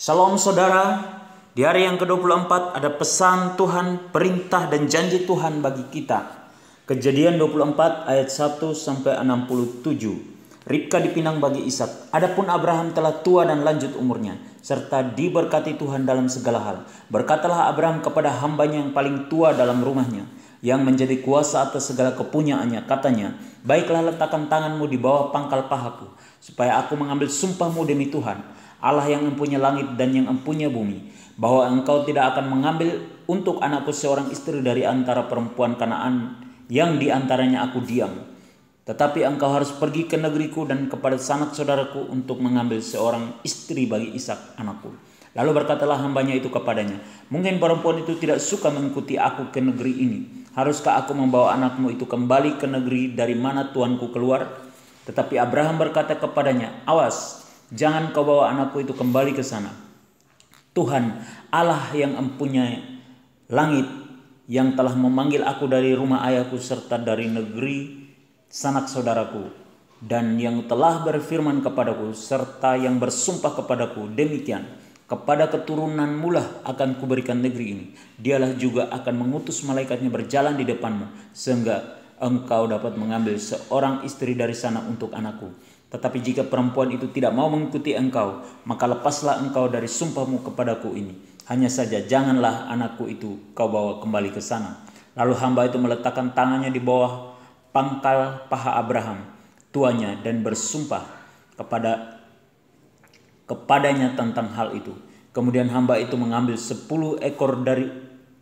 Shalom saudara, di hari yang ke-24 ada pesan Tuhan, perintah dan janji Tuhan bagi kita. Kejadian 24 ayat 1 sampai 67. Ribka dipinang bagi Ishak. Adapun Abraham telah tua dan lanjut umurnya, serta diberkati Tuhan dalam segala hal. Berkatalah Abraham kepada hambanya yang paling tua dalam rumahnya, yang menjadi kuasa atas segala kepunyaannya, katanya, baiklah letakkan tanganmu di bawah pangkal pahaku, supaya aku mengambil sumpahmu demi Tuhan, Allah yang mempunyai langit dan yang mempunyai bumi, bahwa engkau tidak akan mengambil untuk anakku seorang istri dari antara perempuan Kanaan yang di antaranya aku diam. Tetapi engkau harus pergi ke negeriku dan kepada sanak saudaraku untuk mengambil seorang istri bagi Ishak anakku. Lalu berkatalah hambanya itu kepadanya, mungkin perempuan itu tidak suka mengikuti aku ke negeri ini. Haruskah aku membawa anakmu itu kembali ke negeri dari mana tuanku keluar? Tetapi Abraham berkata kepadanya, awas, jangan kau bawa anakku itu kembali ke sana. Tuhan Allah yang mempunyai langit, yang telah memanggil aku dari rumah ayahku serta dari negeri sanak saudaraku, dan yang telah berfirman kepadaku serta yang bersumpah kepadaku demikian, kepada keturunanmu lah akan kuberikan negeri ini. Dialah juga akan mengutus malaikatnya berjalan di depanmu, sehingga engkau dapat mengambil seorang istri dari sana untuk anakku. Tetapi jika perempuan itu tidak mau mengikuti engkau, maka lepaslah engkau dari sumpahmu kepadaku ini. Hanya saja janganlah anakku itu kau bawa kembali ke sana. Lalu hamba itu meletakkan tangannya di bawah pangkal paha Abraham, tuanya, dan bersumpah kepadanya tentang hal itu. Kemudian hamba itu mengambil 10 ekor dari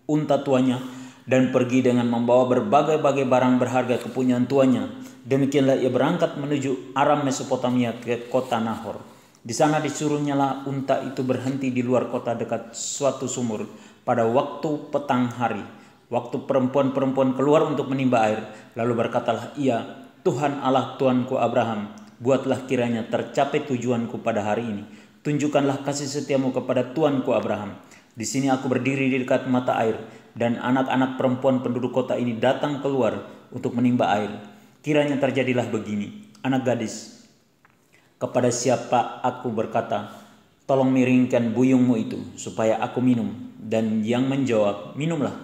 unta tuanya dan pergi dengan membawa berbagai-bagai barang berharga kepunyaan tuanya. Demikianlah ia berangkat menuju Aram Mesopotamia ke kota Nahor. Di sana disuruhnya lah unta itu berhenti di luar kota dekat suatu sumur pada waktu petang hari, waktu perempuan-perempuan keluar untuk menimba air. Lalu berkatalah ia, Tuhan Allah tuanku Abraham, buatlah kiranya tercapai tujuanku pada hari ini. Tunjukkanlah kasih setiamu kepada tuanku Abraham. Di sini aku berdiri di dekat mata air, dan anak-anak perempuan penduduk kota ini datang keluar untuk menimba air. Kiranya terjadilah begini, anak gadis, kepada siapa aku berkata, tolong miringkan buyungmu itu supaya aku minum, dan yang menjawab, minumlah,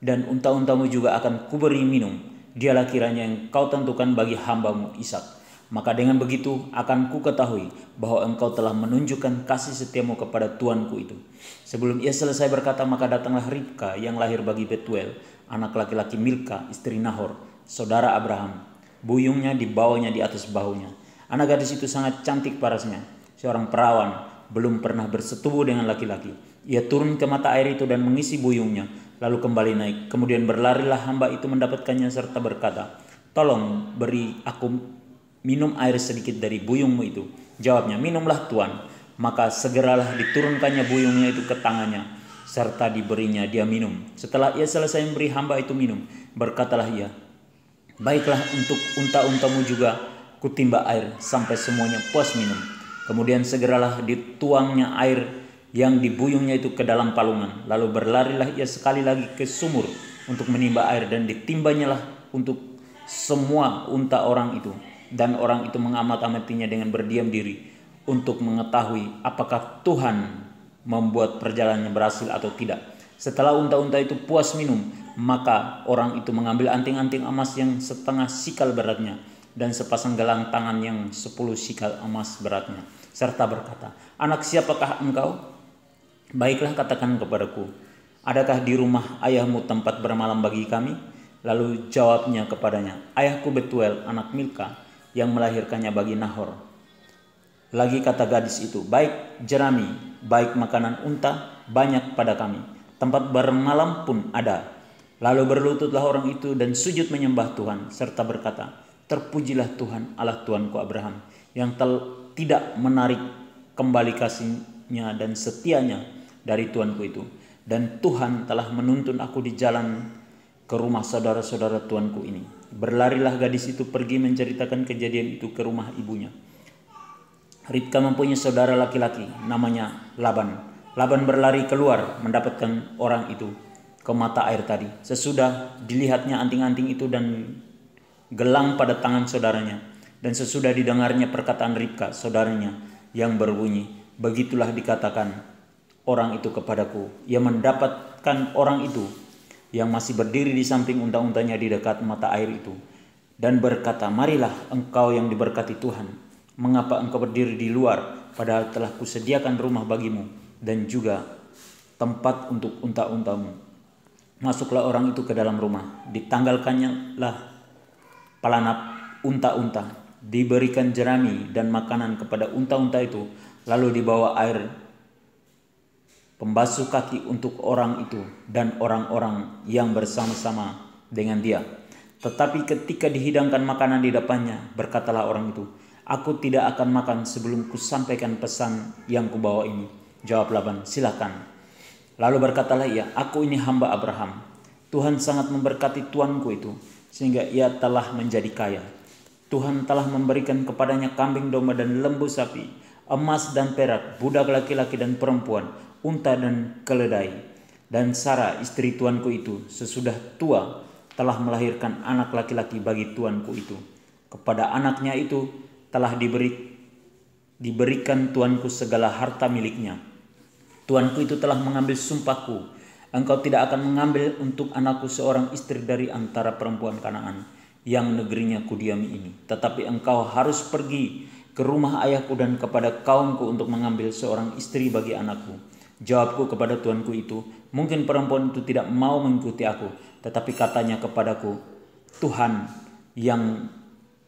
dan unta-untamu juga akan kuberi minum. Dialah kiranya yang kau tentukan bagi hambamu Ishak. Maka dengan begitu akan ku ketahui bahwa engkau telah menunjukkan kasih setiamu kepada tuanku itu. Sebelum ia selesai berkata, maka datanglah Ribka yang lahir bagi Betuel, anak laki-laki Milka, istri Nahor, saudara Abraham. Buyungnya dibawanya di atas bahunya. Anak gadis itu sangat cantik parasnya, seorang perawan, belum pernah bersetubuh dengan laki-laki. Ia turun ke mata air itu dan mengisi buyungnya, lalu kembali naik. Kemudian berlarilah hamba itu mendapatkannya serta berkata, tolong beri aku minum air sedikit dari buyungmu itu. Jawabnya, minumlah tuan. Maka segeralah diturunkannya buyungnya itu ke tangannya, serta diberinya dia minum. Setelah ia selesai memberi hamba itu minum, berkatalah ia, baiklah, untuk unta-untamu juga kutimba air sampai semuanya puas minum. Kemudian segeralah dituangnya air yang dibuyungnya itu ke dalam palungan. Lalu berlarilah ia sekali lagi ke sumur untuk menimba air, dan ditimbanyalah untuk semua unta orang itu. Dan orang itu mengamat-amatinya dengan berdiam diri untuk mengetahui apakah Tuhan membuat perjalanannya berhasil atau tidak. Setelah unta-unta itu puas minum, maka orang itu mengambil anting-anting emas yang setengah sikal beratnya dan sepasang gelang tangan yang 10 sikal emas beratnya, serta berkata, anak siapakah engkau? Baiklah, katakan kepadaku, adakah di rumah ayahmu tempat bermalam bagi kami? Lalu jawabnya kepadanya, ayahku Betuel anak Milka yang melahirkannya bagi Nahor. Lagi kata gadis itu, baik jerami, baik makanan unta banyak pada kami, tempat bermalam pun ada. Lalu berlututlah orang itu dan sujud menyembah Tuhan, serta berkata, terpujilah Tuhan Allah tuanku Abraham, yang tidak menarik kembali kasihnya dan setianya dari tuanku itu. Dan Tuhan telah menuntun aku di jalan ke rumah saudara-saudara tuanku ini. Berlarilah gadis itu pergi menceritakan kejadian itu ke rumah ibunya. Ribka mempunyai saudara laki-laki namanya Laban. Laban berlari keluar mendapatkan orang itu ke mata air tadi. Sesudah dilihatnya anting-anting itu dan gelang pada tangan saudaranya, dan sesudah didengarnya perkataan Ribka saudaranya yang berbunyi, begitulah dikatakan orang itu kepadaku. Ia mendapatkan orang itu yang masih berdiri di samping unta-untanya di dekat mata air itu, dan berkata, marilah engkau yang diberkati Tuhan, mengapa engkau berdiri di luar, padahal telah kusediakan rumah bagimu dan juga tempat untuk unta-untamu. Masuklah orang itu ke dalam rumah, ditanggalkannya lah palanap unta-unta, diberikan jerami dan makanan kepada unta-unta itu, lalu dibawa air pembasuh kaki untuk orang itu dan orang-orang yang bersama-sama dengan dia. Tetapi ketika dihidangkan makanan di depannya, berkatalah orang itu, aku tidak akan makan sebelum kusampaikan pesan yang kubawa ini. Jawab Laban, silakan. Lalu berkatalah ia, aku ini hamba Abraham. Tuhan sangat memberkati tuanku itu, sehingga ia telah menjadi kaya. Tuhan telah memberikan kepadanya kambing domba dan lembu sapi, emas dan perak, budak laki-laki dan perempuan, unta dan keledai. Dan Sarah istri tuanku itu sesudah tua telah melahirkan anak laki-laki bagi tuanku itu. Kepada anaknya itu telah diberikan tuanku segala harta miliknya. Tuanku itu telah mengambil sumpahku, engkau tidak akan mengambil untuk anakku seorang istri dari antara perempuan Kanaan yang negerinya kudiami ini. Tetapi engkau harus pergi ke rumah ayahku dan kepada kaumku untuk mengambil seorang istri bagi anakku. Jawabku kepada tuanku itu, mungkin perempuan itu tidak mau mengikuti aku, tetapi katanya kepadaku, Tuhan yang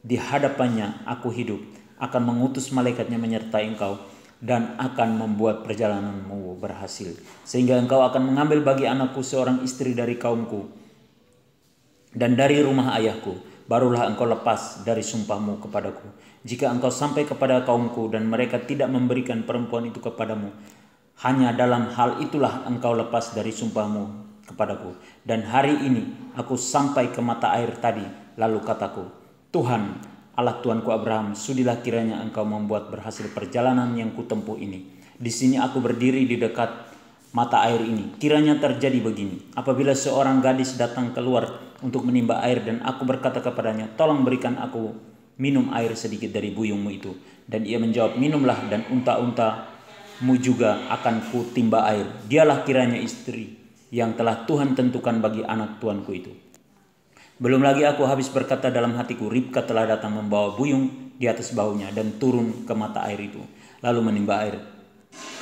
di hadapannya aku hidup akan mengutus malaikatnya menyertai engkau dan akan membuat perjalananmu berhasil, sehingga engkau akan mengambil bagi anakku seorang istri dari kaumku dan dari rumah ayahku, barulah engkau lepas dari sumpahmu kepadaku. Jika engkau sampai kepada kaumku dan mereka tidak memberikan perempuan itu kepadamu, hanya dalam hal itulah engkau lepas dari sumpahmu kepadaku. Dan hari ini aku sampai ke mata air tadi, lalu kataku, Tuhan, Allah tuanku Abraham, sudilah kiranya engkau membuat berhasil perjalanan yang kutempuh ini. Di sini aku berdiri di dekat mata air ini. Kiranya terjadi begini, apabila seorang gadis datang keluar untuk menimba air dan aku berkata kepadanya, tolong berikan aku minum air sedikit dari buyungmu itu. Dan ia menjawab, minumlah dan unta-untamu juga akan ku timba air. Dialah kiranya istri yang telah Tuhan tentukan bagi anak tuanku itu. Belum lagi aku habis berkata dalam hatiku, Ribka telah datang membawa buyung di atas bahunya dan turun ke mata air itu, lalu menimba air.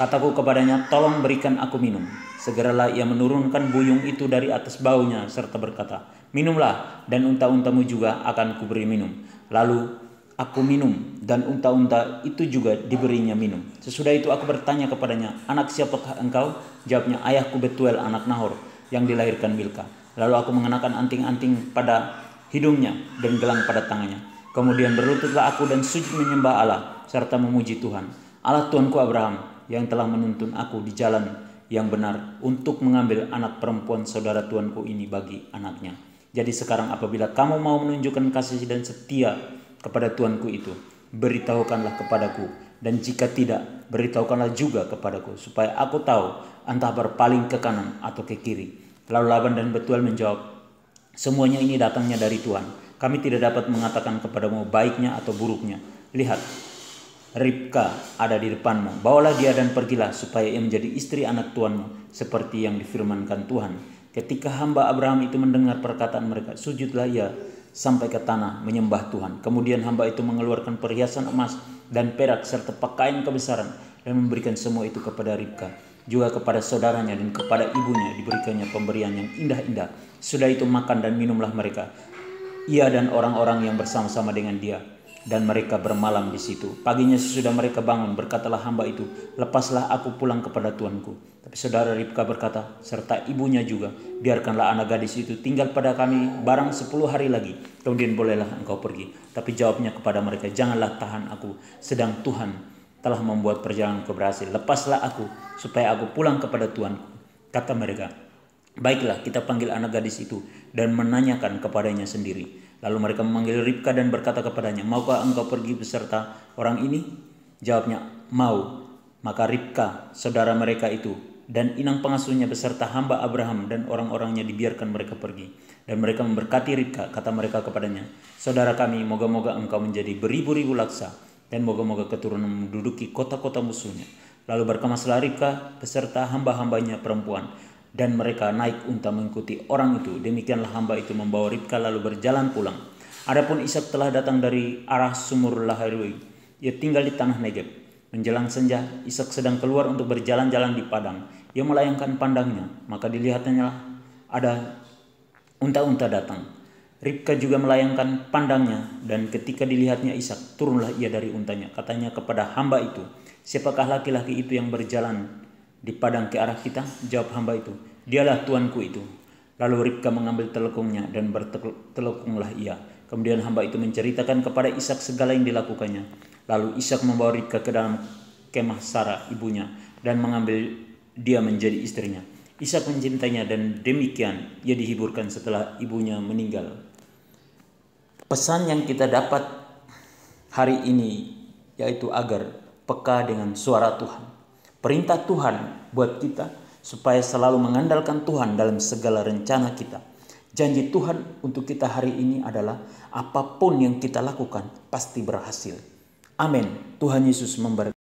Kataku kepadanya, tolong berikan aku minum. Segeralah ia menurunkan buyung itu dari atas bahunya serta berkata, minumlah dan unta-untamu juga akan kuberi minum. Lalu aku minum dan unta-unta itu juga diberinya minum. Sesudah itu aku bertanya kepadanya, anak siapakah engkau? Jawabnya, ayahku Betuel anak Nahor yang dilahirkan Milka. Lalu aku mengenakan anting-anting pada hidungnya dan gelang pada tangannya. Kemudian berlututlah aku dan sujud menyembah Allah serta memuji Tuhan, Allah tuanku Abraham yang telah menuntun aku di jalan yang benar untuk mengambil anak perempuan saudara tuanku ini bagi anaknya. Jadi sekarang apabila kamu mau menunjukkan kasih dan setia kepada tuanku itu, beritahukanlah kepadaku, dan jika tidak, beritahukanlah juga kepadaku, supaya aku tahu entah berpaling ke kanan atau ke kiri. Lalu Laban dan Betuel menjawab, semuanya ini datangnya dari Tuhan. Kami tidak dapat mengatakan kepadamu baiknya atau buruknya. Lihat, Ribka ada di depanmu. Bawalah dia dan pergilah supaya ia menjadi istri anak tuanmu seperti yang difirmankan Tuhan. Ketika hamba Abraham itu mendengar perkataan mereka, sujudlah ia sampai ke tanah menyembah Tuhan. Kemudian hamba itu mengeluarkan perhiasan emas dan perak serta pakaian kebesaran dan memberikan semua itu kepada Ribka. Juga kepada saudaranya dan kepada ibunya diberikannya pemberian yang indah-indah. Sudah itu makan dan minumlah mereka, ia dan orang-orang yang bersama-sama dengan dia, dan mereka bermalam di situ. Paginya sesudah mereka bangun, berkatalah hamba itu, lepaslah aku pulang kepada tuanku. Tapi saudara Ribka berkata, serta ibunya juga, biarkanlah anak gadis itu tinggal pada kami barang 10 hari lagi, kemudian bolehlah engkau pergi. Tapi jawabnya kepada mereka, janganlah tahan aku, sedang Tuhan telah membuat perjalananku berhasil. Lepaslah aku supaya aku pulang kepada tuanku. Kata mereka, baiklah, kita panggil anak gadis itu dan menanyakan kepadanya sendiri. Lalu mereka memanggil Ribka dan berkata kepadanya, maukah engkau pergi beserta orang ini? Jawabnya, mau. Maka Ribka, saudara mereka itu, dan inang pengasuhnya beserta hamba Abraham dan orang-orangnya dibiarkan mereka pergi. Dan mereka memberkati Ribka. Kata mereka kepadanya, saudara kami, moga-moga engkau menjadi beribu-ribu laksa, dan moga-moga keturunan menduduki kota-kota musuhnya. Lalu berkemaslah Ribka beserta hamba-hambanya perempuan, dan mereka naik unta mengikuti orang itu. Demikianlah hamba itu membawa Ribka lalu berjalan pulang. Adapun Ishak telah datang dari arah sumur Lahairoi. Ia tinggal di tanah Negeb. Menjelang senja, Ishak sedang keluar untuk berjalan-jalan di padang. Ia melayangkan pandangnya, maka dilihatnya ada unta-unta datang. Ribka juga melayangkan pandangnya, dan ketika dilihatnya Ishak, turunlah ia dari untanya. Katanya kepada hamba itu, "Siapakah laki-laki itu yang berjalan di padang ke arah kita?" Jawab hamba itu, "Dialah tuanku itu." Lalu Ribka mengambil telekungnya dan bertelekunglah ia. Kemudian hamba itu menceritakan kepada Ishak segala yang dilakukannya. Lalu Ishak membawa Ribka ke dalam kemah Sarah ibunya dan mengambil dia menjadi istrinya. Ishak mencintainya, dan demikian ia dihiburkan setelah ibunya meninggal. Pesan yang kita dapat hari ini yaitu agar peka dengan suara Tuhan. Perintah Tuhan buat kita supaya selalu mengandalkan Tuhan dalam segala rencana kita. Janji Tuhan untuk kita hari ini adalah apapun yang kita lakukan pasti berhasil. Amin. Tuhan Yesus memberkati.